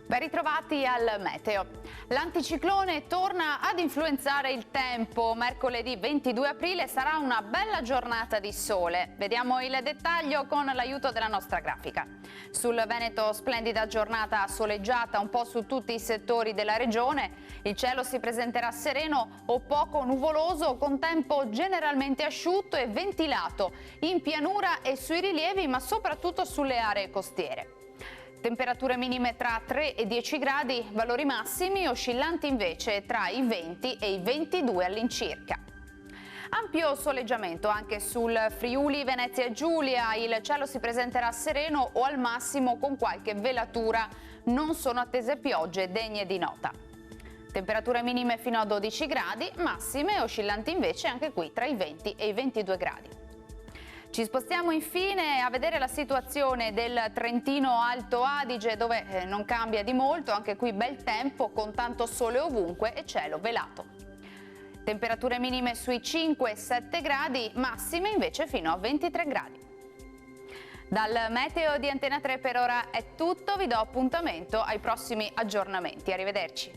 Ben ritrovati al meteo. L'anticiclone torna ad influenzare il tempo. Mercoledì 22 aprile sarà una bella giornata di sole. Vediamo il dettaglio con l'aiuto della nostra grafica. Sul Veneto splendida giornata soleggiata un po' su tutti i settori della regione. Il cielo si presenterà sereno o poco nuvoloso con tempo generalmente asciutto e ventilato in pianura e sui rilievi, ma soprattutto sulle aree costiere. Temperature minime tra 3 e 10 gradi, valori massimi oscillanti invece tra i 20 e i 22 all'incirca. Ampio soleggiamento anche sul Friuli Venezia Giulia, il cielo si presenterà sereno o al massimo con qualche velatura, non sono attese piogge degne di nota. Temperature minime fino a 12 gradi, massime oscillanti invece anche qui tra i 20 e i 22 gradi. Ci spostiamo infine a vedere la situazione del Trentino Alto Adige, dove non cambia di molto, anche qui bel tempo con tanto sole ovunque e cielo velato. Temperature minime sui 5-7 gradi, massime invece fino a 23 gradi. Dal meteo di Antena 3 per ora è tutto, vi do appuntamento ai prossimi aggiornamenti. Arrivederci.